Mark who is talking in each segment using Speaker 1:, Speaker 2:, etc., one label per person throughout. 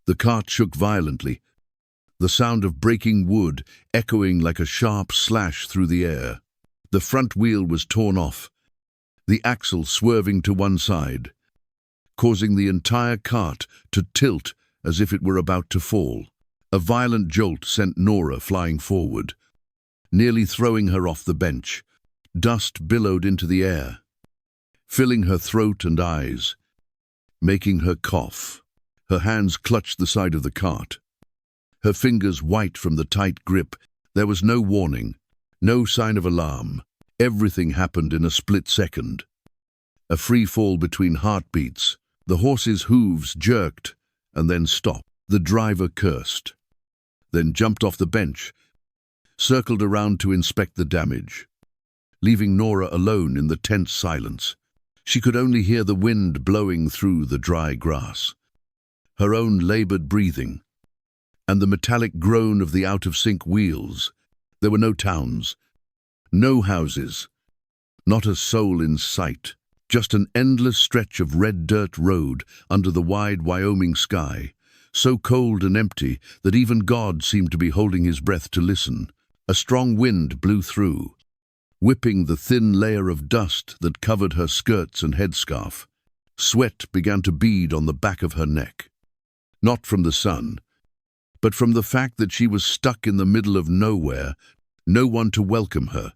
Speaker 1: The cart shook violently, the sound of breaking wood echoing like a sharp slash through the air. The front wheel was torn off, the axle swerving to one side, causing the entire cart to tilt as if it were about to fall. A violent jolt sent Norah flying forward, nearly throwing her off the bench. Dust billowed into the air, filling her throat and eyes, making her cough. Her hands clutched the side of the cart, her fingers white from the tight grip. There was no warning, no sign of alarm. Everything happened in a split second. A free fall between heartbeats. The horse's hooves jerked and then stopped. The driver cursed, then jumped off the bench, circled around to inspect the damage, leaving Norah alone in the tense silence. She could only hear the wind blowing through the dry grass, her own labored breathing, and the metallic groan of the out-of-sync wheels. There were no towns, no houses, not a soul in sight, just an endless stretch of red dirt road under the wide Wyoming sky, so cold and empty that even God seemed to be holding his breath to listen. A strong wind blew through, whipping the thin layer of dust that covered her skirts and headscarf. Sweat began to bead on the back of her neck. Not from the sun, but from the fact that she was stuck in the middle of nowhere, no one to welcome her,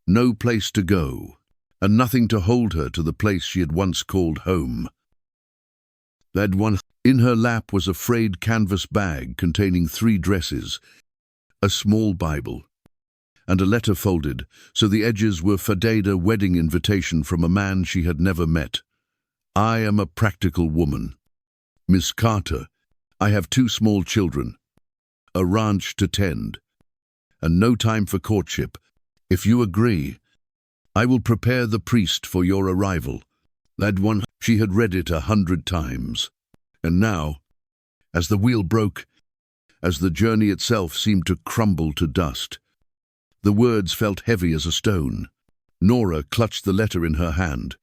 Speaker 1: no place to go, and nothing to hold her to the place she had once called home. In her lap was a frayed canvas bag containing 3 dresses, a small Bible, and a letter folded so the edges were a wedding invitation from a man she had never met. I am a practical woman. Miss Carter, I have 2 small children, a ranch to tend, and no time for courtship. If you agree, I will prepare the priest for your arrival. She had read it 100 times. And now, as the wheel broke, as the journey itself seemed to crumble to dust, the words felt heavy as a stone. Norah clutched the letter in her hand,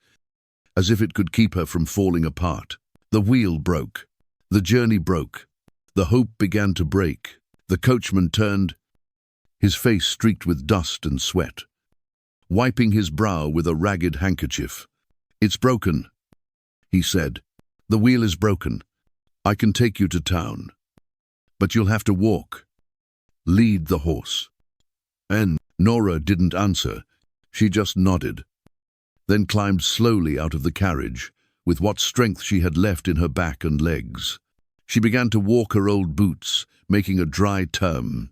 Speaker 1: as if it could keep her from falling apart. The wheel broke. The journey broke. The hope began to break. The coachman turned, his face streaked with dust and sweat, wiping his brow with a ragged handkerchief. It's broken, he said. The wheel is broken. I can take you to town, but you'll have to walk. Lead the horse. And Norah didn't answer. She just nodded, then climbed slowly out of the carriage, with what strength she had left in her back and legs. She began to walk her old boots, making a dry turn,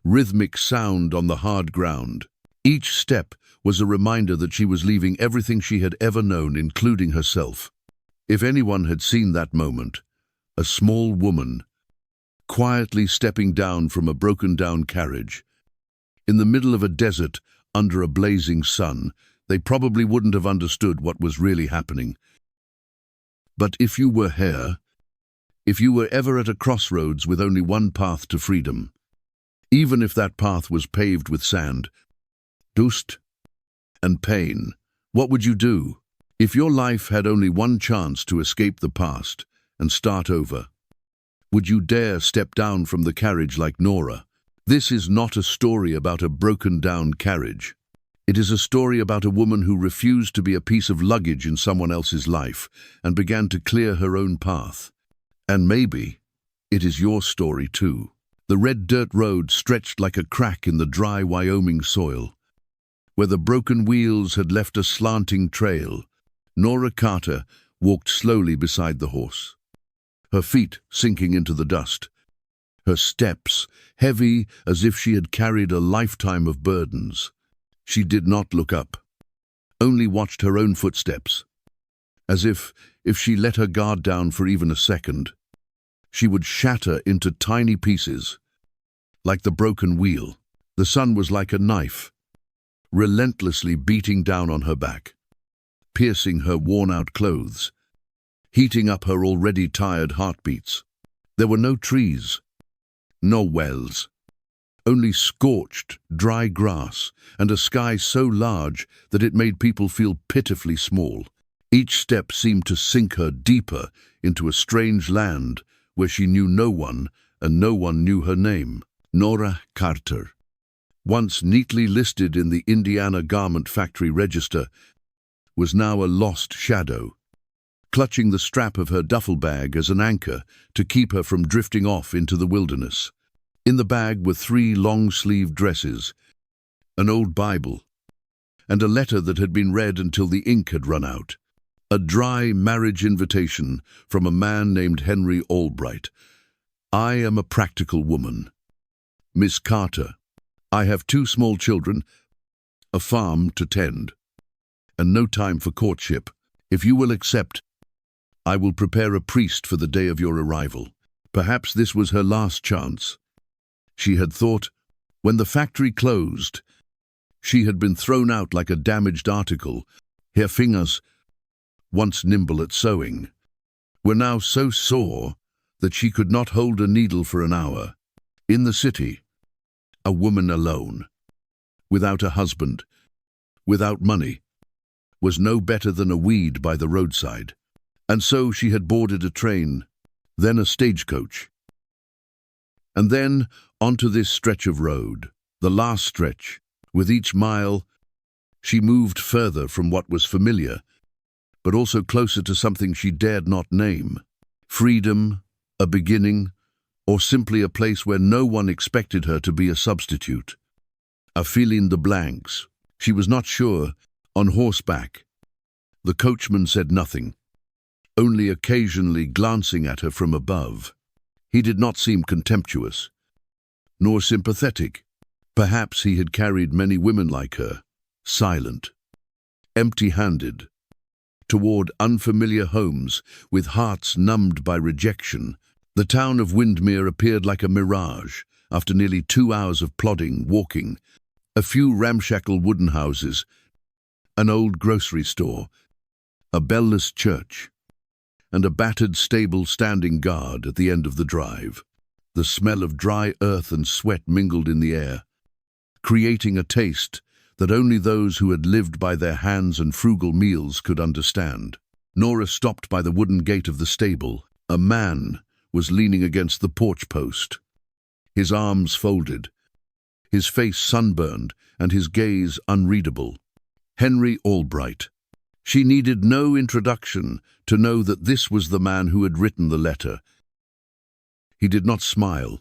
Speaker 1: rhythmic sound on the hard ground. Each step was a reminder that she was leaving everything she had ever known, including herself. If anyone had seen that moment, a small woman, quietly stepping down from a broken-down carriage, in the middle of a desert under a blazing sun, they probably wouldn't have understood what was really happening. But if you were here, if you were ever at a crossroads with only one path to freedom, even if that path was paved with sand, dust, and pain, what would you do? If your life had only one chance to escape the past and start over, would you dare step down from the carriage like Norah? This is not a story about a broken-down carriage. It is a story about a woman who refused to be a piece of luggage in someone else's life and began to clear her own path. And maybe it is your story too. The red dirt road stretched like a crack in the dry Wyoming soil, where the broken wheels had left a slanting trail. Norah Carter walked slowly beside the horse, her feet sinking into the dust, her steps heavy as if she had carried a lifetime of burdens. She did not look up, only watched her own footsteps, as if she let her guard down for even a second, she would shatter into tiny pieces, like the broken wheel. The sun was like a knife, relentlessly beating down on her back, piercing her worn-out clothes, heating up her already tired heartbeats. There were no trees, no wells, only scorched, dry grass and a sky so large that it made people feel pitifully small. Each step seemed to sink her deeper into a strange land where she knew no one and no one knew her name. Norah Carter, once neatly listed in the Indiana Garment Factory register, was now a lost shadow, clutching the strap of her duffel bag as an anchor to keep her from drifting off into the wilderness. In the bag were 3 long-sleeved dresses, an old Bible, and a letter that had been read until the ink had run out. A dry marriage invitation from a man named Henry Albright. "I am a practical woman. Miss Carter, I have 2 small children, a farm to tend, and no time for courtship. If you will accept, I will prepare a priest for the day of your arrival." Perhaps this was her last chance. She had thought, when the factory closed, she had been thrown out like a damaged article. Her fingers, once nimble at sewing, were now so sore that she could not hold a needle for an hour. In the city, a woman alone, without a husband, without money, was no better than a weed by the roadside. And so she had boarded a train, then a stagecoach, and then onto this stretch of road, the last stretch. With each mile, she moved further from what was familiar, but also closer to something she dared not name. Freedom, a beginning, or simply a place where no one expected her to be a substitute. A fill in the blanks. She was not sure. On horseback. The coachman said nothing, only occasionally glancing at her from above. He did not seem contemptuous, nor sympathetic. Perhaps he had carried many women like her, silent, empty-handed, toward unfamiliar homes with hearts numbed by rejection. The town of Windmir appeared like a mirage after nearly 2 hours of plodding, walking. A few ramshackle wooden houses, an old grocery store, a bell-less church, and a battered stable standing guard at the end of the drive. The smell of dry earth and sweat mingled in the air, creating a taste that only those who had lived by their hands and frugal meals could understand. Norah stopped by the wooden gate of the stable. A man was leaning against the porch post, his arms folded, his face sunburned and his gaze unreadable. Henry Albright. She needed no introduction to know that this was the man who had written the letter. He did not smile.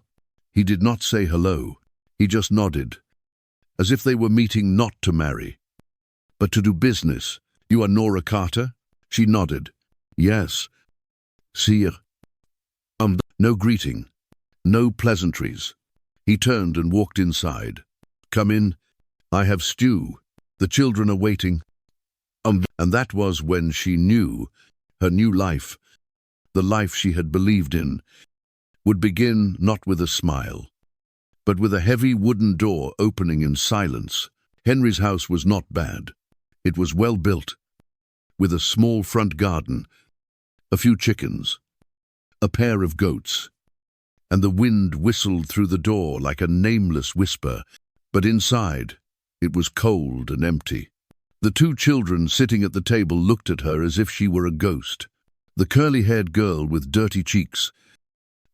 Speaker 1: He did not say hello. He just nodded, as if they were meeting not to marry, but to do business. "You are Norah Carter?" She nodded. "Yes, sire." No greeting, no pleasantries. He turned and walked inside. "Come in. I have stew. The children are waiting." And that was when she knew her new life, the life she had believed in, would begin not with a smile, but with a heavy wooden door opening in silence. Henry's house was not bad. It was well built, with a small front garden, a few chickens, a pair of goats, and the wind whistled through the door like a nameless whisper. But inside, it was cold and empty. The 2 children sitting at the table looked at her as if she were a ghost. The curly-haired girl with dirty cheeks,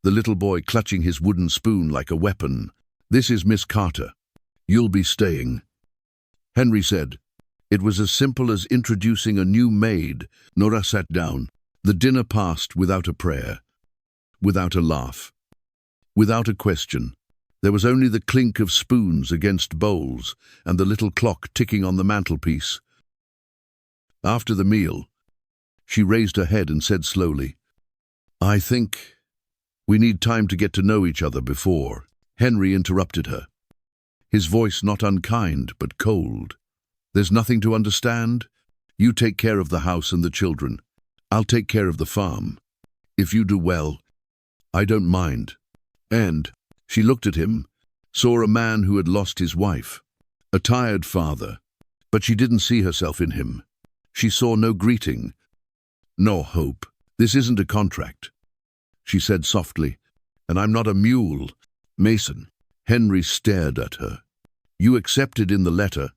Speaker 1: the little boy clutching his wooden spoon like a weapon. "This is Miss Carter. You'll be staying," Henry said. It was as simple as introducing a new maid. Norah sat down. The dinner passed without a prayer, without a laugh, without a question. There was only the clink of spoons against bowls and the little clock ticking on the mantelpiece. After the meal, she raised her head and said slowly, "I think we need time to get to know each other before." Henry interrupted her, his voice not unkind but cold. "There's nothing to understand. You take care of the house and the children. I'll take care of the farm. If you do well, I don't mind." And she looked at him, saw a man who had lost his wife, a tired father, but she didn't see herself in him. She saw no greeting, no hope. "This isn't a contract," she said softly, "and I'm not a mule, Mason." Henry stared at her. "You accepted in the letter,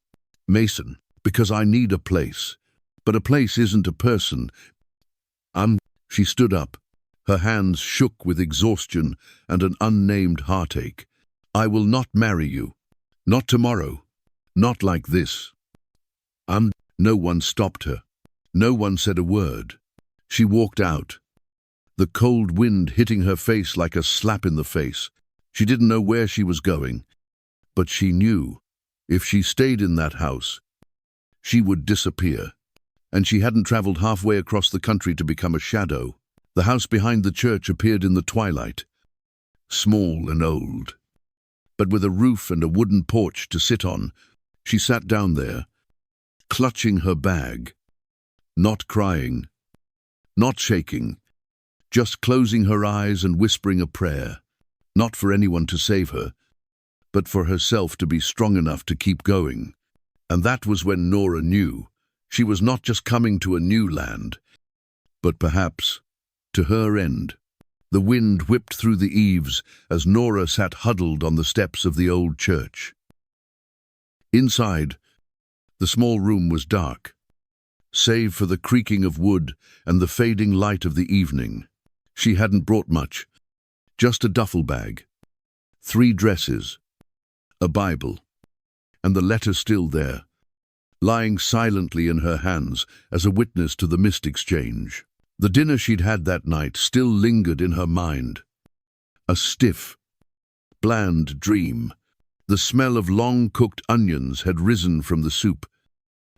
Speaker 1: Mason, because I need a place. But a place isn't a person." She stood up, Her hands shook with exhaustion and an unnamed heartache. "I will not marry you. Not tomorrow. Not like this." No one stopped her. No one said a word. She walked out, the cold wind hitting her face like a slap in the face. She didn't know where she was going, but she knew if she stayed in that house, she would disappear. And she hadn't traveled halfway across the country to become a shadow. The house behind the church appeared in the twilight, small and old, but with a roof and a wooden porch to sit on. She sat down there, clutching her bag, not crying, not shaking, just closing her eyes and whispering a prayer, not for anyone to save her, but for herself to be strong enough to keep going. And that was when Norah knew she was not just coming to a new land, but perhaps to her end. The wind whipped through the eaves as Norah sat huddled on the steps of the old church. Inside, the small room was dark, save for the creaking of wood and the fading light of the evening. She hadn't brought much, just a duffel bag, 3 dresses, a Bible, and the letter still there, lying silently in her hands as a witness to the missed exchange. The dinner she'd had that night still lingered in her mind. A stiff, bland dream. The smell of long-cooked onions had risen from the soup.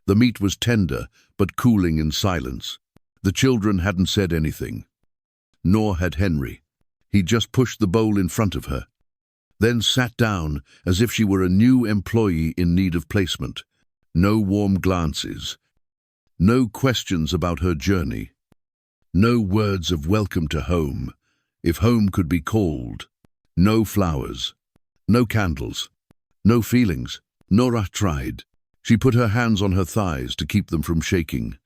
Speaker 1: The meat was tender, but cooling in silence. The children hadn't said anything. Nor had Henry. He just pushed the bowl in front of her, then sat down as if she were a new employee in need of placement. No warm glances. No questions about her journey. No words of welcome to home, if home could be called. No flowers. No candles. No feelings. Norah tried. She put her hands on her thighs to keep them from shaking,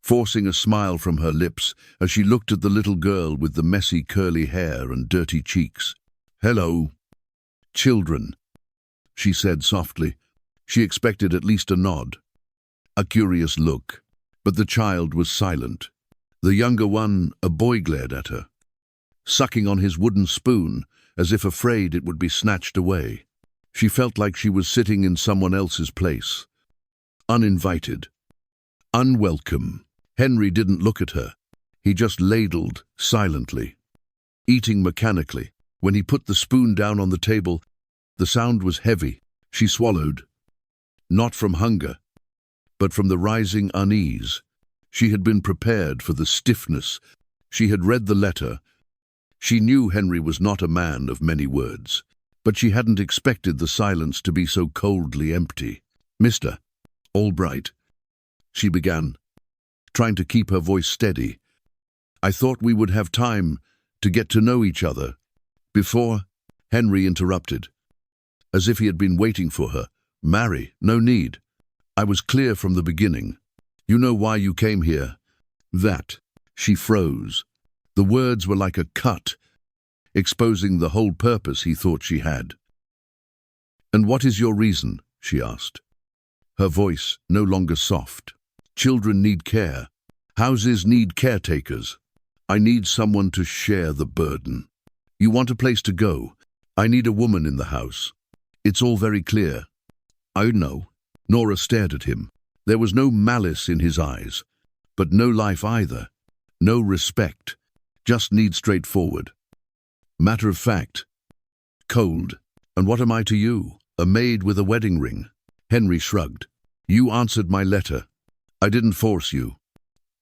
Speaker 1: forcing a smile from her lips as she looked at the little girl with the messy curly hair and dirty cheeks. "Hello, children," she said softly. She expected at least a nod, a curious look, but the child was silent. The younger one, a boy, glared at her, sucking on his wooden spoon as if afraid it would be snatched away. She felt like she was sitting in someone else's place, uninvited, unwelcome. Henry didn't look at her. He just ladled silently, eating mechanically. When he put the spoon down on the table, the sound was heavy. She swallowed, not from hunger, but from the rising unease. She had been prepared for the stiffness. She had read the letter. She knew Henry was not a man of many words, but she hadn't expected the silence to be so coldly empty. "Mr. Albright," she began, trying to keep her voice steady. "I thought we would have time to get to know each other before—" Henry interrupted, as if he had been waiting for her. "Marry, no need. I was clear from the beginning. You know why you came here." That. She froze. The words were like a cut, exposing the whole purpose he thought she had. "And what is your reason?" she asked, her voice no longer soft. "Children need care. Houses need caretakers. I need someone to share the burden. You want a place to go. I need a woman in the house. It's all very clear." "I know." Norah stared at him. There was no malice in his eyes, but no life either. No respect. Just need straightforward. Matter of fact. Cold. "And what am I to you? A maid with a wedding ring?" Henry shrugged. "You answered my letter. I didn't force you."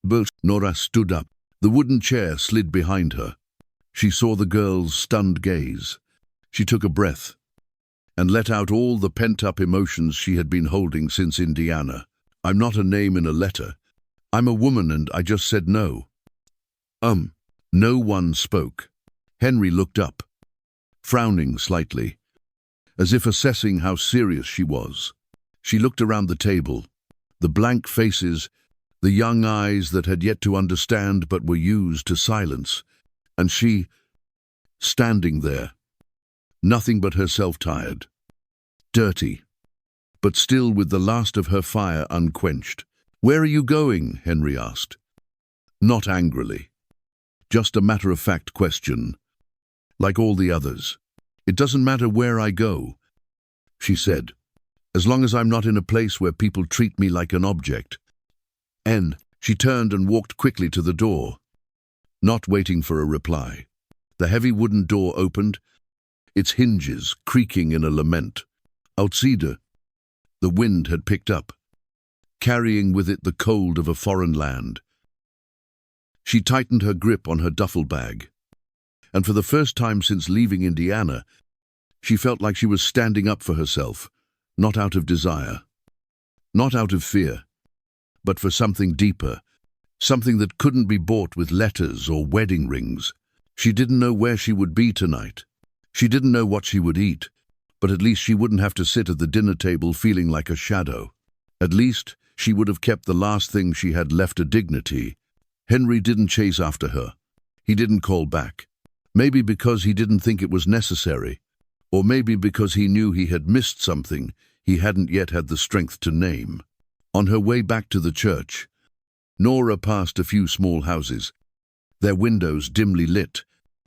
Speaker 1: But Norah stood up. The wooden chair slid behind her. She saw the girl's stunned gaze. She took a breath and let out all the pent-up emotions she had been holding since Indiana. "I'm not a name in a letter. I'm a woman and I just said no." No one spoke. Henry looked up, frowning slightly, as if assessing how serious she was. She looked around the table, the blank faces, the young eyes that had yet to understand but were used to silence, and she, standing there, nothing but herself tired, dirty, but still with the last of her fire unquenched. "Where are you going?" Henry asked. Not angrily, Just a matter-of-fact question, like all the others. It doesn't matter where I go, she said, as long as I'm not in a place where people treat me like an object. She turned and walked quickly to the door, not waiting for a reply. The heavy wooden door opened, its hinges creaking in a lament. Outside, the wind had picked up, carrying with it the cold of a foreign land. She tightened her grip on her duffel bag, and for the first time since leaving Indiana, she felt like she was standing up for herself, not out of desire, not out of fear, but for something deeper, something that couldn't be bought with letters or wedding rings. She didn't know where she would be tonight. She didn't know what she would eat, but at least she wouldn't have to sit at the dinner table feeling like a shadow. At least she would have kept the last thing she had left, a dignity. Henry didn't chase after her. He didn't call back. Maybe because he didn't think it was necessary, or maybe because he knew he had missed something he hadn't yet had the strength to name. On her way back to the church, Norah passed a few small houses, their windows dimly lit.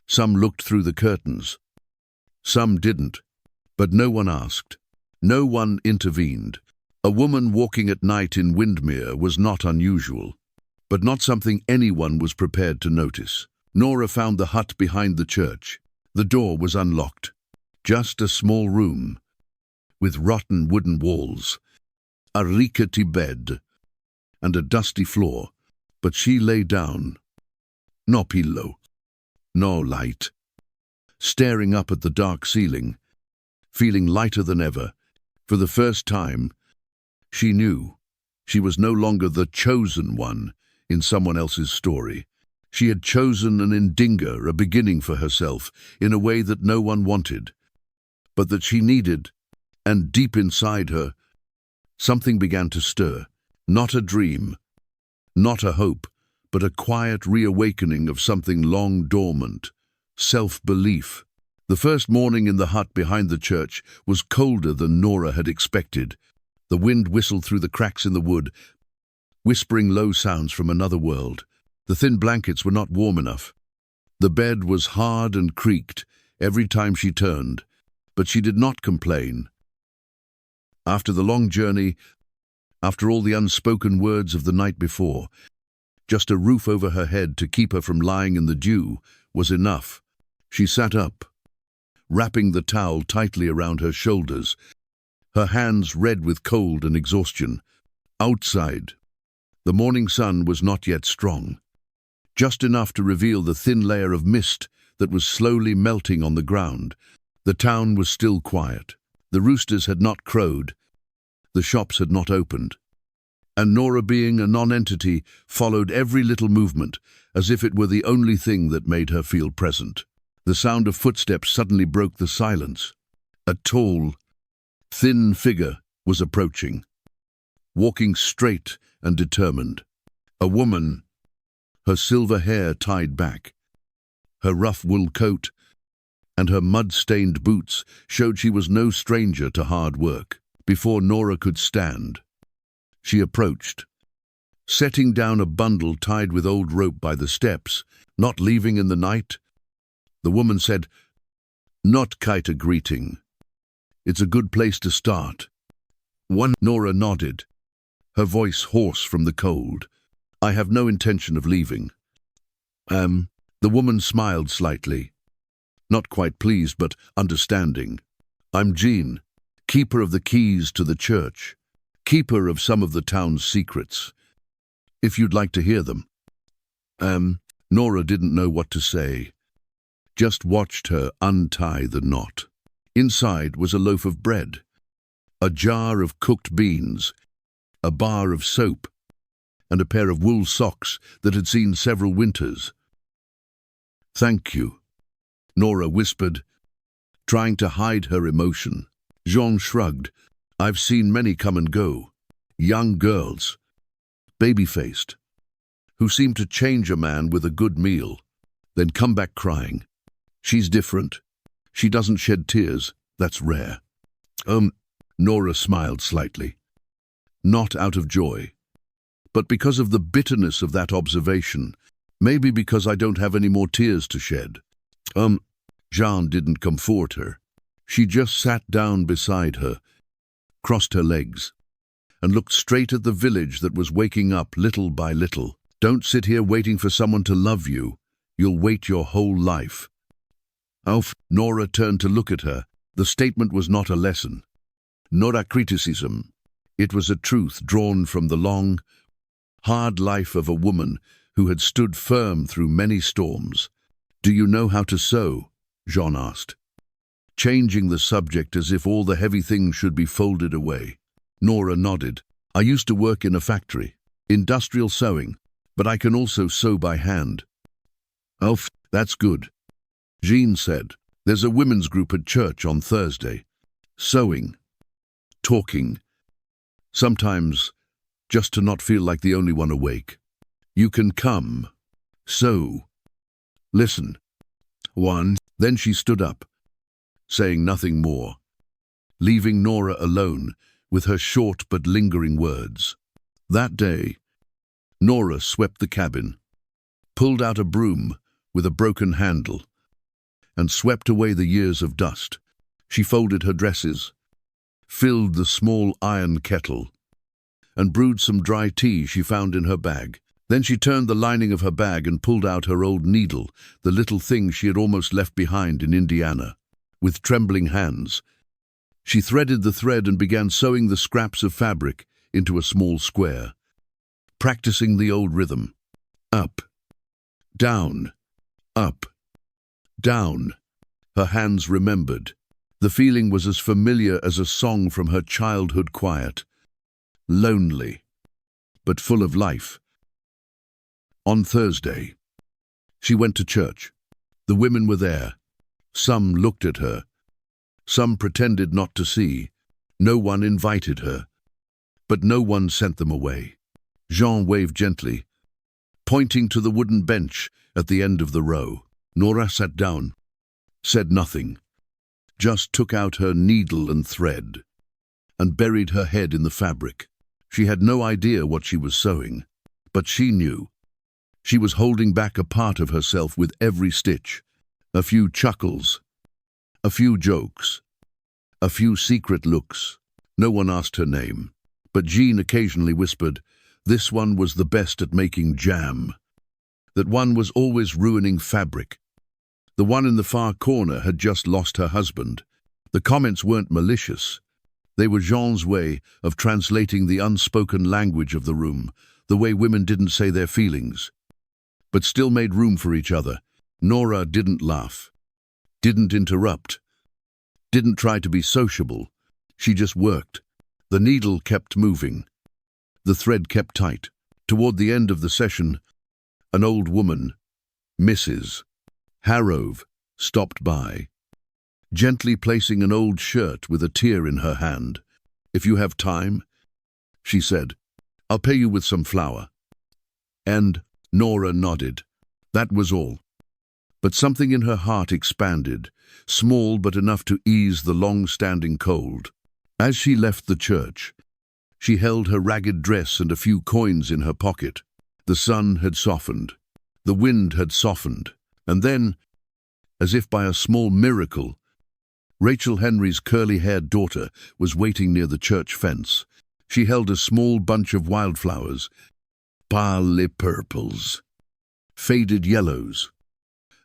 Speaker 1: Some looked through the curtains, some didn't, but no one asked. No one intervened. A woman walking at night in Windmir was not unusual, but not something anyone was prepared to notice. Norah found the hut behind the church. The door was unlocked. Just a small room, with rotten wooden walls, a rickety bed, and a dusty floor. But she lay down. No pillow, no light. Staring up at the dark ceiling, feeling lighter than ever. For the first time, she knew she was no longer the chosen one in someone else's story. She had chosen an endinger, a beginning for herself, in a way that no one wanted, but that she needed, and deep inside her, something began to stir. Not a dream, not a hope, but a quiet reawakening of something long dormant. Self-belief. The first morning in the hut behind the church was colder than Norah had expected. The wind whistled through the cracks in the wood, whispering low sounds from another world. The thin blankets were not warm enough. The bed was hard and creaked every time she turned, but she did not complain. After the long journey, after all the unspoken words of the night before, just a roof over her head to keep her from lying in the dew was enough. She sat up, wrapping the towel tightly around her shoulders, her hands red with cold and exhaustion. Outside, the morning sun was not yet strong, just enough to reveal the thin layer of mist that was slowly melting on the ground. The town was still quiet. The roosters had not crowed, the shops had not opened, and Norah, being a non-entity, followed every little movement as if it were the only thing that made her feel present. The sound of footsteps suddenly broke the silence. A tall, thin figure was approaching, walking straight and determined. A woman, her silver hair tied back, her rough wool coat, and her mud-stained boots showed she was no stranger to hard work. Before Norah could stand, she approached, setting down a bundle tied with old rope by the steps. Not leaving in the night? The woman said, "Not quite a greeting. It's a good place to start." Norah nodded, her voice hoarse from the cold. "I have no intention of leaving." The woman smiled slightly, not quite pleased but understanding. "I'm Jean, keeper of the keys to the church, keeper of some of the town's secrets, if you'd like to hear them." Norah didn't know what to say, just watched her untie the knot. Inside was a loaf of bread, a jar of cooked beans, a bar of soap, and a pair of wool socks that had seen several winters. "Thank you," Norah whispered, trying to hide her emotion. Jean shrugged. "I've seen many come and go. Young girls, baby-faced, who seem to change a man with a good meal, then come back crying. She's different. She doesn't shed tears. That's rare." Norah smiled slightly, not out of joy, but because of the bitterness of that observation. Maybe because I don't have any more tears to shed. Jean didn't comfort her. She just sat down beside her, crossed her legs, and looked straight at the village that was waking up little by little. Don't sit here waiting for someone to love you. You'll wait your whole life. Norah turned to look at her. The statement was not a lesson, not a criticism. It was a truth drawn from the long, hard life of a woman who had stood firm through many storms. Do you know how to sew? Jean asked, changing the subject as if all the heavy things should be folded away. Norah nodded. I used to work in a factory, industrial sewing, but I can also sew by hand. Oh, that's good. Jean said, there's a women's group at church on Thursday. Sewing, talking, sometimes just to not feel like the only one awake. You can come. So, listen. Then she stood up, saying nothing more, leaving Norah alone with her short but lingering words. That day, Norah swept the cabin, pulled out a broom with a broken handle, and swept away the years of dust. She folded her dresses, filled the small iron kettle, and brewed some dry tea she found in her bag. Then she turned the lining of her bag and pulled out her old needle, the little thing she had almost left behind in Indiana. With trembling hands, she threaded the thread and began sewing the scraps of fabric into a small square, practicing the old rhythm. Up, down, up, down. Her hands remembered. The feeling was as familiar as a song from her childhood quiet. Lonely, but full of life. On Thursday, she went to church. The women were there. Some looked at her. Some pretended not to see. No one invited her. But no one sent them away. Jean waved gently, pointing to the wooden bench at the end of the row. Norah sat down, said nothing, just took out her needle and thread, and buried her head in the fabric. She had no idea what she was sewing, but she knew. She was holding back a part of herself with every stitch. A few chuckles, a few jokes, a few secret looks. No one asked her name, but Jean occasionally whispered, this one was the best at making jam. That one was always ruining fabric. The one in the far corner had just lost her husband. The comments weren't malicious. They were Jean's way of translating the unspoken language of the room, the way women didn't say their feelings, but still made room for each other. Norah didn't laugh, didn't interrupt, didn't try to be sociable. She just worked. The needle kept moving. The thread kept tight. Toward the end of the session, an old woman, Mrs. Harrove, stopped by, gently placing an old shirt with a tear in her hand. If you have time, she said, I'll pay you with some flour. And Norah nodded. That was all. But something in her heart expanded, small but enough to ease the long-standing cold. As she left the church, she held her ragged dress and a few coins in her pocket. The sun had softened. The wind had softened. And then, as if by a small miracle, Rachel Henry's curly-haired daughter was waiting near the church fence. She held a small bunch of wildflowers, pale purples, faded yellows,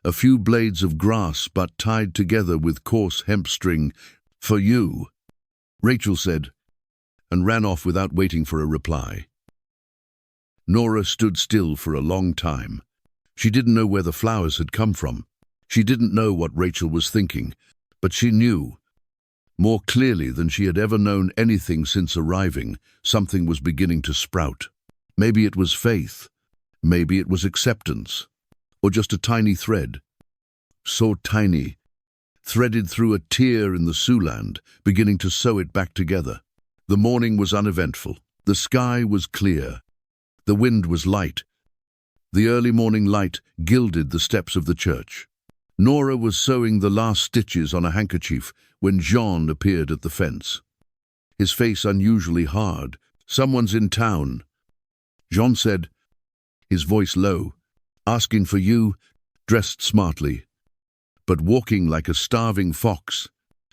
Speaker 1: a few blades of grass but tied together with coarse hemp string. For you, Rachel said, and ran off without waiting for a reply. Norah stood still for a long time. She didn't know where the flowers had come from. She didn't know what Rachel was thinking, but she knew, more clearly than she had ever known anything since arriving, something was beginning to sprout. Maybe it was faith, maybe it was acceptance, or just a tiny thread, so tiny, threaded through a tear in the Siouxland, beginning to sew it back together. The morning was uneventful. The sky was clear. The wind was light. The early morning light gilded the steps of the church. Norah was sewing the last stitches on a handkerchief when Jean appeared at the fence. His face unusually hard. Someone's in town, Jean said, his voice low. asking for you, dressed smartly, but walking like a starving fox.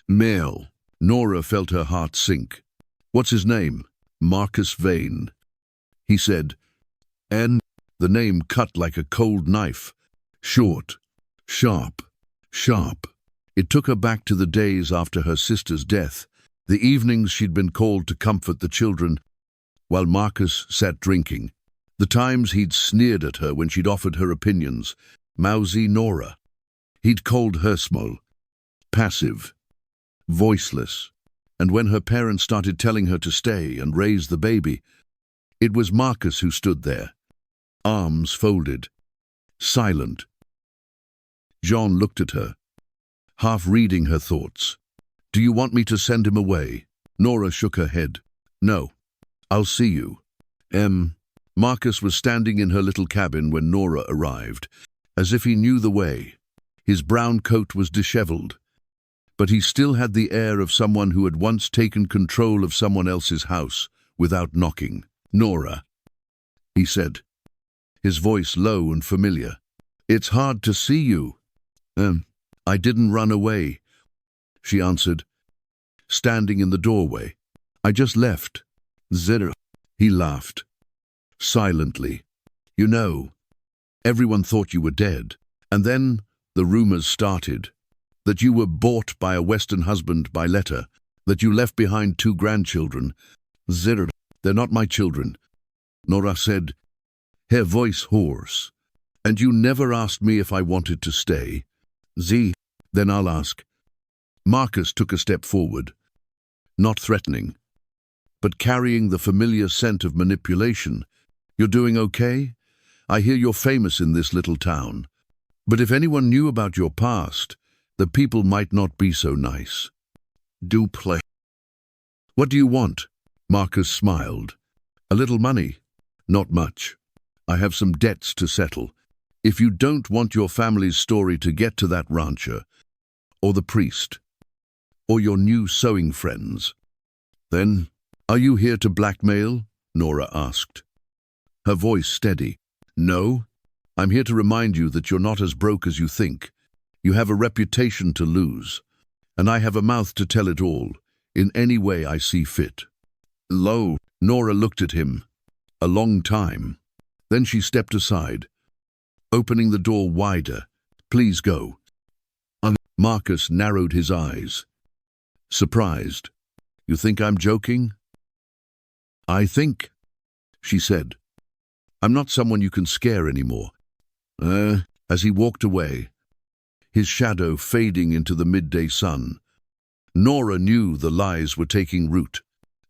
Speaker 1: Male. Norah felt her heart sink. What's his name? Marcus Vane. He said. N. The name cut like a cold knife. Short. Sharp. Sharp. It took her back to the days after her sister's death, the evenings she'd been called to comfort the children, while Marcus sat drinking. The times he'd sneered at her when she'd offered her opinions. Mousy Norah. He'd called her small, passive, voiceless. And when her parents started telling her to stay and raise the baby, it was Marcus who stood there, arms folded, silent. Jean looked at her, half reading her thoughts. Do you want me to send him away? Norah shook her head. No. I'll see you. Marcus was standing in her little cabin when Norah arrived, as if he knew the way. His brown coat was disheveled, but he still had the air of someone who had once taken control of someone else's house without knocking. Norah, he said, his voice low and familiar. It's hard to see you. I didn't run away, she answered, standing in the doorway. I just left. Zero. He laughed, silently. You know, everyone thought you were dead. And then the rumors started. That you were bought by a Western husband by letter. That you left behind 2 grandchildren. Zero. They're not my children, Norah said, her voice hoarse. And you never asked me if I wanted to stay. Then I'll ask. Marcus took a step forward, not threatening, but carrying the familiar scent of manipulation. You're doing okay? I hear you're famous in this little town. But if anyone knew about your past, the people might not be so nice. Do play. What do you want? Marcus smiled. A little money. Not much. I have some debts to settle. If you don't want your family's story to get to that rancher, or the priest, or your new sewing friends, then, are you here to blackmail? Norah asked, her voice steady. No, I'm here to remind you that you're not as broke as you think. You have a reputation to lose, and I have a mouth to tell it all, in any way I see fit. Lo, Norah looked at him, a long time. Then she stepped aside, opening the door wider. Please go. Marcus narrowed his eyes, surprised. You think I'm joking? I think, she said. I'm not someone you can scare anymore. As he walked away, his shadow fading into the midday sun, Norah knew the lies were taking root.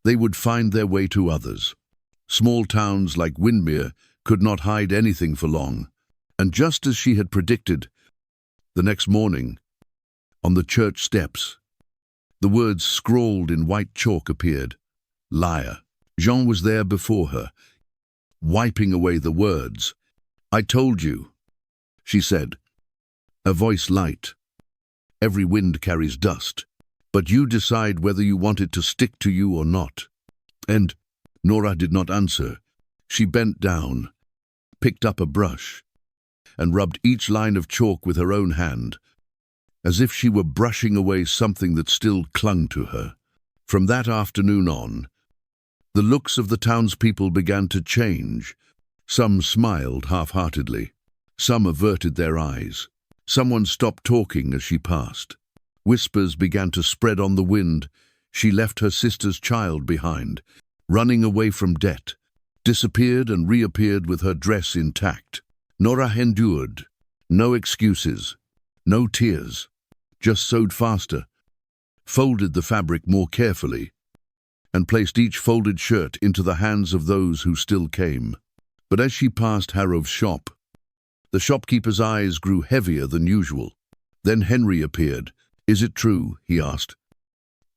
Speaker 1: They would find their way to others. Small towns like Windmir could not hide anything for long. And just as she had predicted, the next morning, on the church steps, the words scrawled in white chalk appeared. Liar. Jean was there before her, wiping away the words. I told you, she said, her voice light. Every wind carries dust, but you decide whether you want it to stick to you or not. And Norah did not answer. She bent down, picked up a brush, and rubbed each line of chalk with her own hand, as if she were brushing away something that still clung to her. From that afternoon on, the looks of the townspeople began to change. Some smiled half-heartedly, some averted their eyes. Someone stopped talking as she passed. Whispers began to spread on the wind. She left her sister's child behind, running away from debt, disappeared and reappeared with her dress intact. Norah endured. No excuses, no tears, just sewed faster, folded the fabric more carefully, and placed each folded shirt into the hands of those who still came. But as she passed Harrow's shop, the shopkeeper's eyes grew heavier than usual. Then Henry appeared. Is it true? He asked,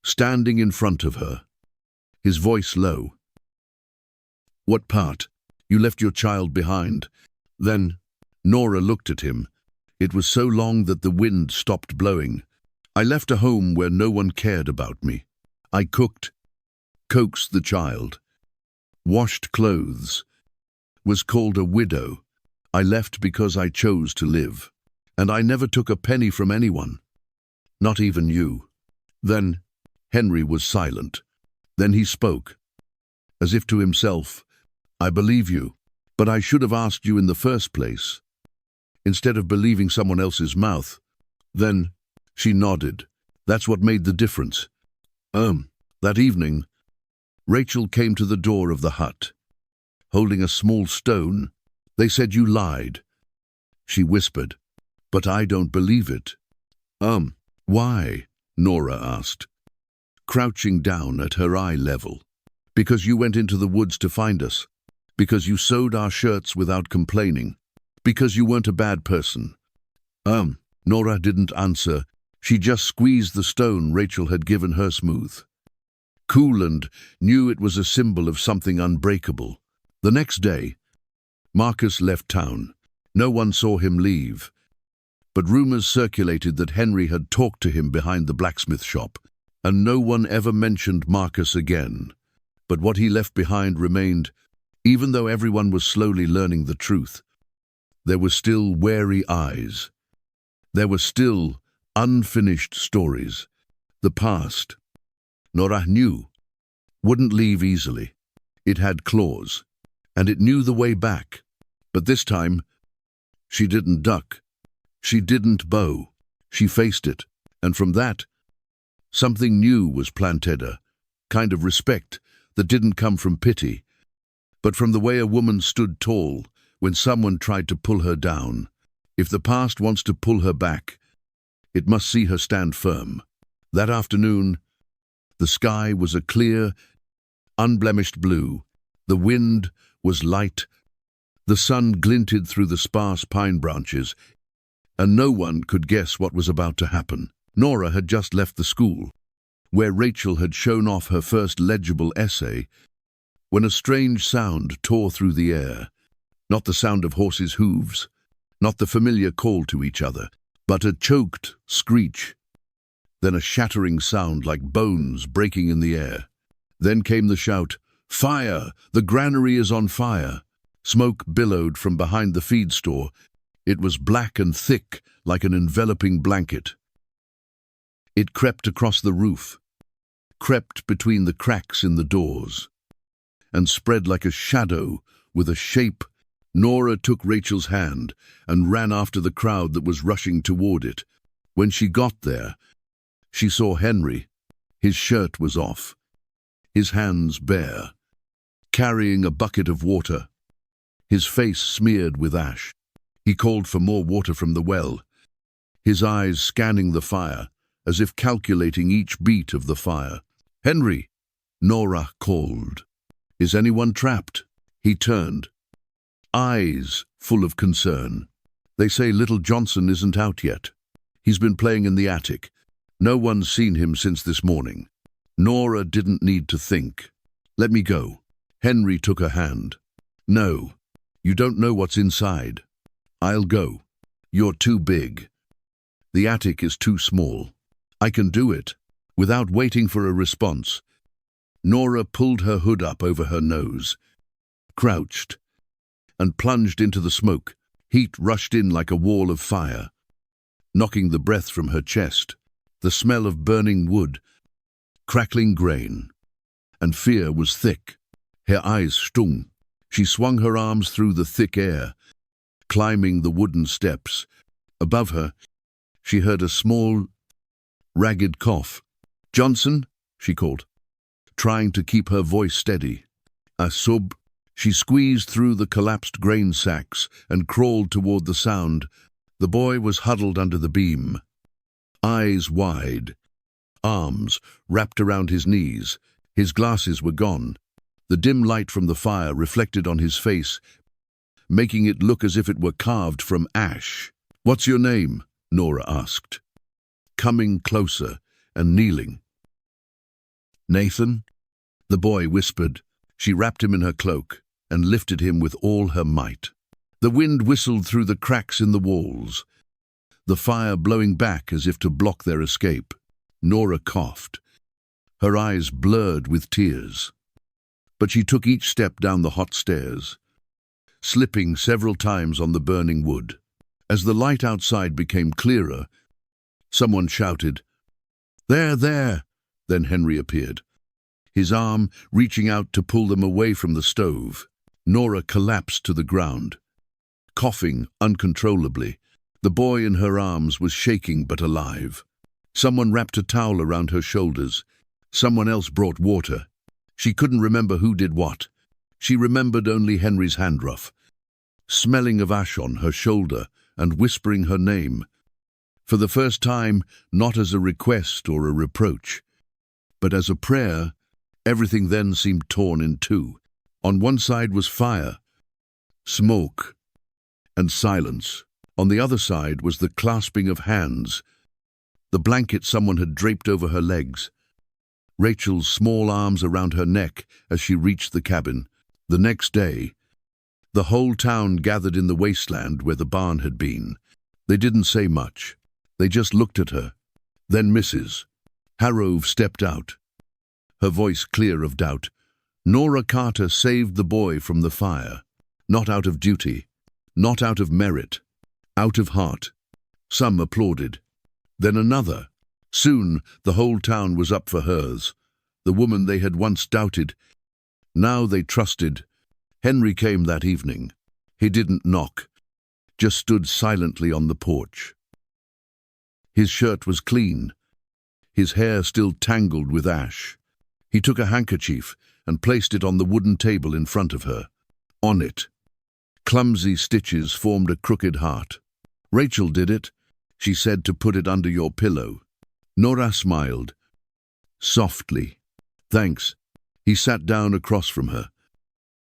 Speaker 1: standing in front of her, his voice low. What part? You left your child behind. Then Norah looked at him. It was so long that the wind stopped blowing. I left a home where no one cared about me. I cooked, coaxed the child, washed clothes, was called a widow. I left because I chose to live. And I never took a penny from anyone. Not even you. Then Henry was silent. Then he spoke, as if to himself, I believe you, but I should have asked you in the first place, instead of believing someone else's mouth. Then she nodded. That's what made the difference. That evening, Rachel came to the door of the hut, holding a small stone. They said you lied. She whispered, but I don't believe it. Why? Norah asked, crouching down at her eye level. Because you went into the woods to find us. Because you sewed our shirts without complaining. Because you weren't a bad person. Norah didn't answer. She just squeezed the stone Rachel had given her smooth. Cool, and knew it was a symbol of something unbreakable. The next day, Marcus left town. No one saw him leave. But rumors circulated that Henry had talked to him behind the blacksmith shop, and no one ever mentioned Marcus again. But what he left behind remained, even though everyone was slowly learning the truth. There were still wary eyes. There were still unfinished stories. The past, Norah knew, wouldn't leave easily. It had claws, and it knew the way back. But this time, she didn't duck. She didn't bow. She faced it, and from that, something new was planted, a kind of respect that didn't come from pity, but from the way a woman stood tall when someone tried to pull her down. If the past wants to pull her back, it must see her stand firm. That afternoon, the sky was a clear, unblemished blue. The wind was light. The sun glinted through the sparse pine branches, and no one could guess what was about to happen. Norah had just left the school, where Rachel had shown off her first legible essay, when a strange sound tore through the air. Not the sound of horses' hooves, not the familiar call to each other, but a choked screech. Then a shattering sound like bones breaking in the air. Then came the shout, "Fire! The granary is on fire!" Smoke billowed from behind the feed store. It was black and thick, like an enveloping blanket. It crept across the roof, crept between the cracks in the doors, and spread like a shadow with a shape. Norah took Rachel's hand and ran after the crowd that was rushing toward it. When she got there, she saw Henry. His shirt was off, his hands bare, carrying a bucket of water, his face smeared with ash. He called for more water from the well, his eyes scanning the fire, as if calculating each beat of the fire. "Henry!" Norah called. "Is anyone trapped?" He turned, eyes full of concern. "They say little Johnson isn't out yet. He's been playing in the attic. No one's seen him since this morning." Norah didn't need to think. "Let me go." Henry took her hand. "No, you don't know what's inside. I'll go. You're too big. The attic is too small. I can do it." Without waiting for a response, Norah pulled her hood up over her nose, crouched, and plunged into the smoke. Heat rushed in like a wall of fire, knocking the breath from her chest. The smell of burning wood, crackling grain, and fear was thick. Her eyes stung. She swung her arms through the thick air, climbing the wooden steps. Above her, she heard a small, ragged cough. "Johnson," she called, trying to keep her voice steady. "A sub." She squeezed through the collapsed grain sacks and crawled toward the sound. The boy was huddled under the beam, eyes wide, arms wrapped around his knees. His glasses were gone. The dim light from the fire reflected on his face, making it look as if it were carved from ash. "What's your name?" Norah asked, coming closer and kneeling. "Nathan," the boy whispered. She wrapped him in her cloak and lifted him with all her might. The wind whistled through the cracks in the walls, the fire blowing back as if to block their escape. Norah coughed, her eyes blurred with tears. But she took each step down the hot stairs, slipping several times on the burning wood. As the light outside became clearer, someone shouted, "There, there!" Then Henry appeared, his arm reaching out to pull them away from the stove. Norah collapsed to the ground, coughing uncontrollably. The boy in her arms was shaking but alive. Someone wrapped a towel around her shoulders. Someone else brought water. She couldn't remember who did what. She remembered only Henry's handruff, smelling of ash on her shoulder and whispering her name. For the first time, not as a request or a reproach, but as a prayer. Everything then seemed torn in two. On one side was fire, smoke, and silence. On the other side was the clasping of hands, the blanket someone had draped over her legs, Rachel's small arms around her neck as she reached the cabin. The next day, the whole town gathered in the wasteland where the barn had been. They didn't say much. They just looked at her. Then Mrs. Harrove stepped out, her voice clear of doubt. Norah Carter saved the boy from the fire, not out of duty, not out of merit, out of heart. Some applauded. Then another. Soon the whole town was up for hers, the woman they had once doubted. Now they trusted. Henry came that evening. He didn't knock, just stood silently on the porch. His shirt was clean, his hair still tangled with ash. He took a handkerchief and placed it on the wooden table in front of her. On it, clumsy stitches formed a crooked heart. "Rachel did it," she said, "to put it under your pillow." Norah smiled, softly. "Thanks." He sat down across from her,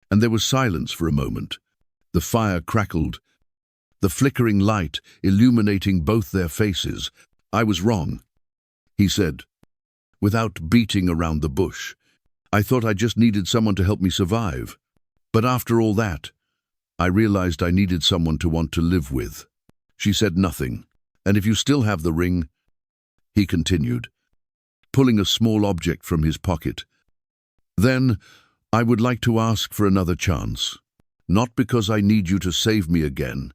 Speaker 1: and there was silence for a moment. The fire crackled, the flickering light illuminating both their faces. "I was wrong," he said, without beating around the bush. "I thought I just needed someone to help me survive. But after all that, I realized I needed someone to want to live with." She said nothing. "And if you still have the ring," he continued, pulling a small object from his pocket, "then I would like to ask for another chance. Not because I need you to save me again,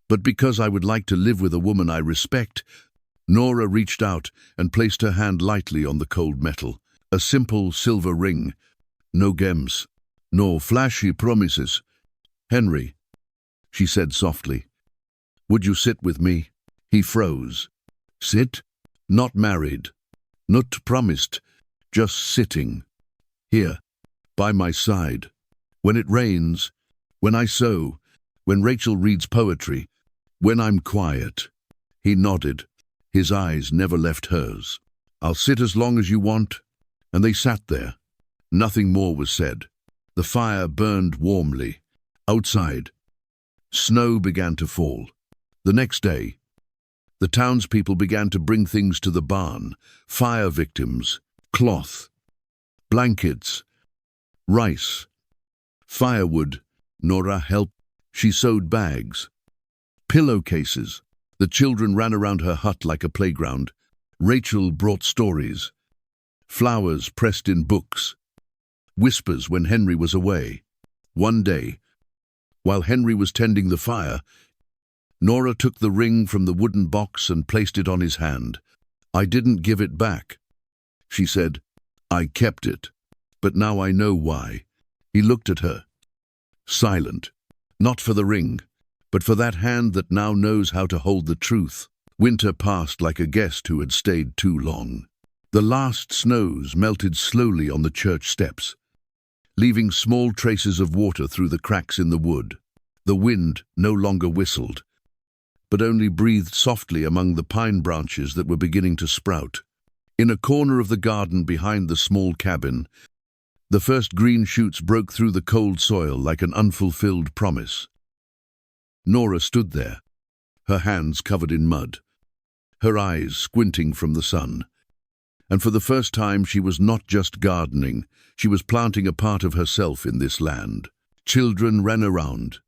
Speaker 1: but because I would like to live with a woman I respect." Norah reached out and placed her hand lightly on the cold metal. A simple silver ring. No gems, no flashy promises. "Henry," she said softly, "would you sit with me?" He froze. "Sit? Not married, not promised, just sitting. Here, by my side. When it rains, when I sew, when Rachel reads poetry, when I'm quiet." He nodded. His eyes never left hers. "I'll sit as long as you want." And they sat there. Nothing more was said. The fire burned warmly. Outside, snow began to fall. The next day, the townspeople began to bring things to the barn: fire victims, cloth, blankets, rice, firewood. Norah helped. She sewed bags, pillowcases. The children ran around her hut like a playground. Rachel brought stories, flowers pressed in books, whispers when Henry was away. One day, while Henry was tending the fire, Norah took the ring from the wooden box and placed it on his hand. "I didn't give it back," she said. "I kept it. But now I know why." He looked at her, silent, not for the ring, but for that hand that now knows how to hold the truth. Winter passed like a guest who had stayed too long. The last snows melted slowly on the church steps, leaving small traces of water through the cracks in the wood. The wind no longer whistled, but only breathed softly among the pine branches that were beginning to sprout. In a corner of the garden behind the small cabin, the first green shoots broke through the cold soil like an unfulfilled promise. Norah stood there, her hands covered in mud, her eyes squinting from the sun. And for the first time she was not just gardening, she was planting a part of herself in this land. Children ran around,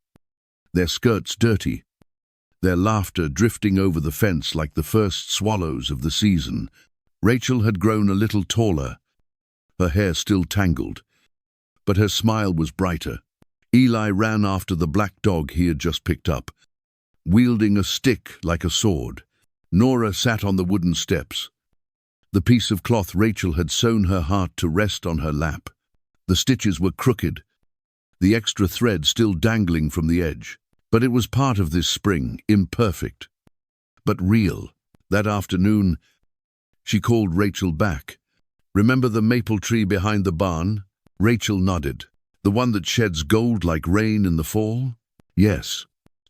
Speaker 1: their skirts dirty, their laughter drifting over the fence like the first swallows of the season. Rachel had grown a little taller, her hair still tangled, but her smile was brighter. Eli ran after the black dog he had just picked up, wielding a stick like a sword. Norah sat on the wooden steps. The piece of cloth Rachel had sewn her heart to rest on her lap. The stitches were crooked, the extra thread still dangling from the edge. But it was part of this spring, imperfect, but real. That afternoon, she called Rachel back. "Remember the maple tree behind the barn?" Rachel nodded. "The one that sheds gold like rain in the fall?" "Yes."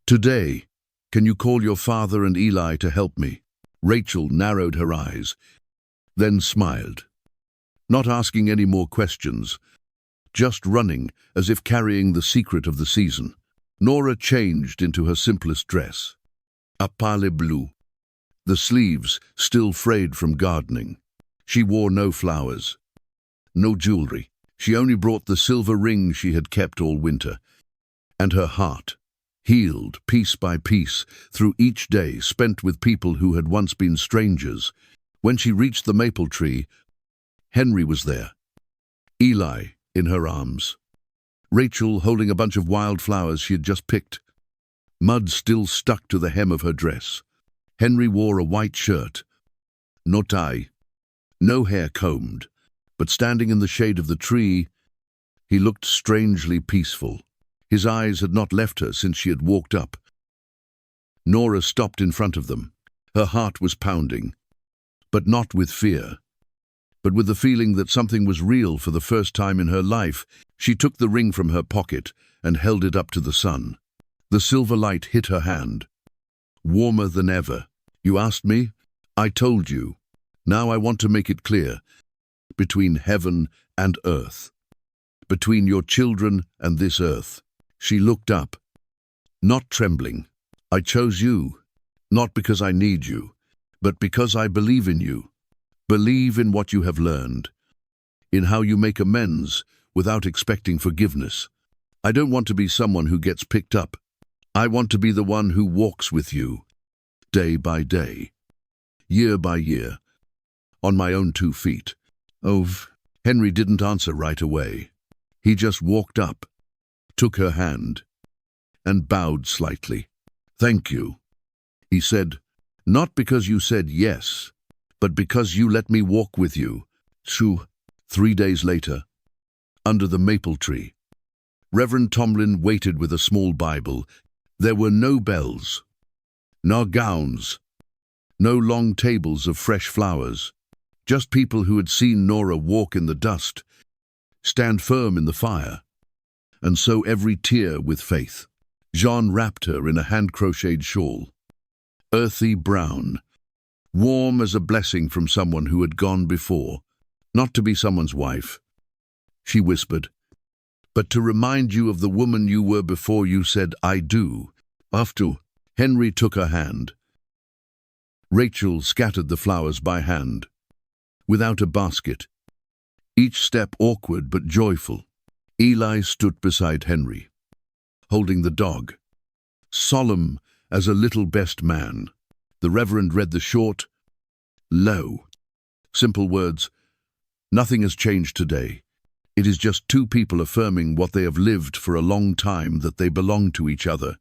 Speaker 1: "Today, can you call your father and Eli to help me?" Rachel narrowed her eyes, then smiled, not asking any more questions, just running as if carrying the secret of the season. Norah changed into her simplest dress, a pale blue, the sleeves still frayed from gardening. She wore no flowers, no jewelry. She only brought the silver ring she had kept all winter, and her heart, healed piece by piece through each day spent with people who had once been strangers. When she reached the maple tree, Henry was there, Eli in her arms, Rachel holding a bunch of wildflowers she had just picked. Mud still stuck to the hem of her dress. Henry wore a white shirt, no tie, no hair combed, but standing in the shade of the tree, he looked strangely peaceful. His eyes had not left her since she had walked up. Norah stopped in front of them. Her heart was pounding, but not with fear, but with the feeling that something was real for the first time in her life. She took the ring from her pocket and held it up to the sun. The silver light hit her hand, warmer than ever. "You asked me? I told you. Now I want to make it clear. Between heaven and earth. Between your children and this earth." She looked up, not trembling. "I chose you, not because I need you, but because I believe in you. Believe in what you have learned, in how you make amends without expecting forgiveness. I don't want to be someone who gets picked up. I want to be the one who walks with you, day by day, year by year, on my own 2 feet. Oh, Henry didn't answer right away. He just walked up, took her hand, and bowed slightly. "Thank you," he said, "not because you said yes, but because you let me walk with you." 3 days later, under the maple tree, Reverend Tomlin waited with a small Bible. There were no bells, no gowns, no long tables of fresh flowers, just people who had seen Norah walk in the dust, stand firm in the fire, and sow every tear with faith. Jean wrapped her in a hand-crocheted shawl, earthy brown, warm as a blessing from someone who had gone before. "Not to be someone's wife," she whispered, "but to remind you of the woman you were before you said, 'I do.'" After, Henry took her hand. Rachel scattered the flowers by hand, without a basket, each step awkward but joyful. Eli stood beside Henry, holding the dog, solemn as a little best man. The Reverend read the short, low, simple words. "Nothing has changed today. It is just 2 people affirming what they have lived for a long time, that they belong to each other."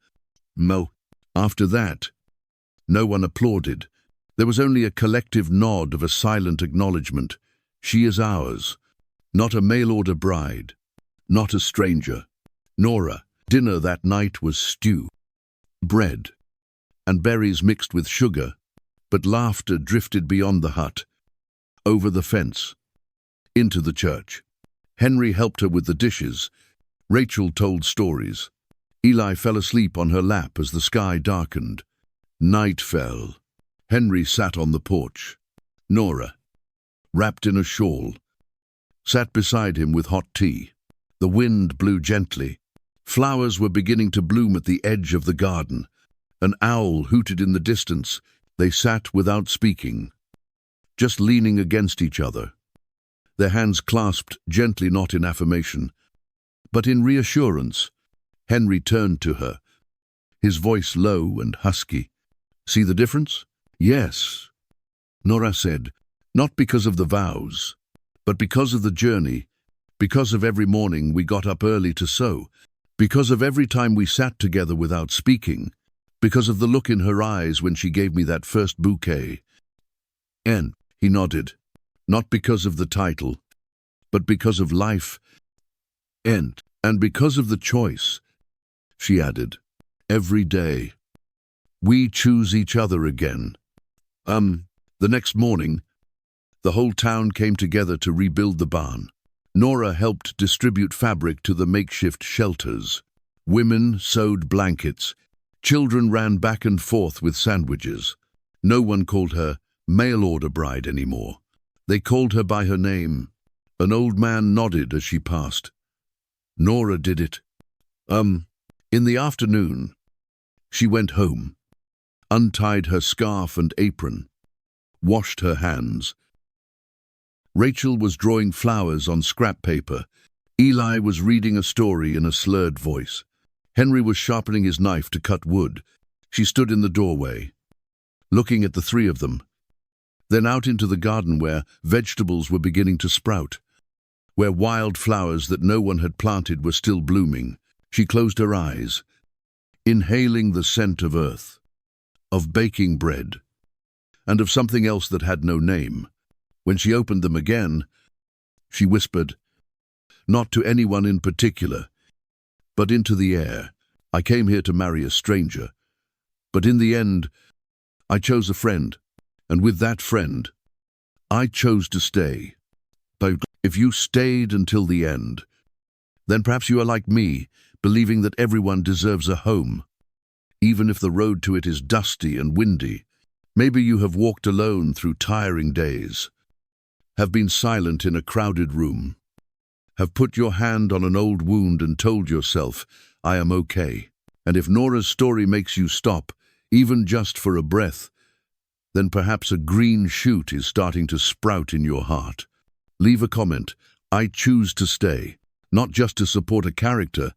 Speaker 1: After that, no one applauded. There was only a collective nod of a silent acknowledgement. She is ours, not a mail-order bride, not a stranger. Norah. Dinner that night was stew, bread, and berries mixed with sugar, but laughter drifted beyond the hut, over the fence, into the church. Henry helped her with the dishes. Rachel told stories. Eli fell asleep on her lap as the sky darkened. Night fell. Henry sat on the porch. Norah, wrapped in a shawl, sat beside him with hot tea. The wind blew gently. Flowers were beginning to bloom at the edge of the garden. An owl hooted in the distance. They sat without speaking, just leaning against each other, their hands clasped gently, not in affirmation, but in reassurance. Henry turned to her, his voice low and husky. "See the difference?" "Yes," Norah said, "not because of the vows, but because of the journey, because of every morning we got up early to sow, Because of every time we sat together without speaking, because of the look in her eyes when she gave me that first bouquet. N. He nodded. Not because of the title, but because of life. N. And because of the choice, she added. Every day. We choose each other again. The next morning, the whole town came together to rebuild the barn. Norah helped distribute fabric to the makeshift shelters. Women sewed blankets. Children ran back and forth with sandwiches. No one called her mail-order bride anymore. They called her by her name. An old man nodded as she passed. Norah did it. In the afternoon, she went home, untied her scarf and apron, washed her hands. Rachel was drawing flowers on scrap paper. Eli was reading a story in a slurred voice. Henry was sharpening his knife to cut wood. She stood in the doorway, looking at the three of them, then out into the garden where vegetables were beginning to sprout, where wild flowers that no one had planted were still blooming. She closed her eyes, inhaling the scent of earth, of baking bread, and of something else that had no name. When she opened them again, she whispered, not to anyone in particular, but into the air. I came here to marry a stranger, but in the end, I chose a friend, and with that friend, I chose to stay. But if you stayed until the end, then perhaps you are like me, believing that everyone deserves a home, even if the road to it is dusty and windy. Maybe you have walked alone through tiring days, have been silent in a crowded room, have put your hand on an old wound and told yourself, I am okay. And if Norah's story makes you stop, even just for a breath, then perhaps a green shoot is starting to sprout in your heart. Leave a comment. I choose to stay, not just to support a character,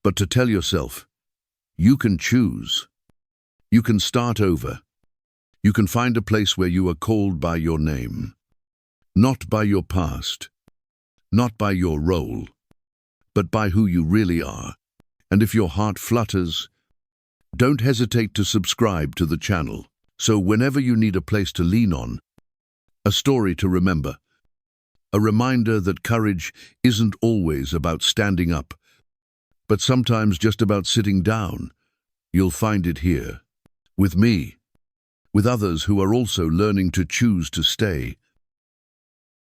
Speaker 1: but to tell yourself, you can choose. You can start over. You can find a place where you are called by your name, not by your past, not by your role, but by who you really are. And if your heart flutters, don't hesitate to subscribe to the channel. So whenever you need a place to lean on, a story to remember, a reminder that courage isn't always about standing up, but sometimes just about sitting down, you'll find it here, with me, with others who are also learning to choose to stay.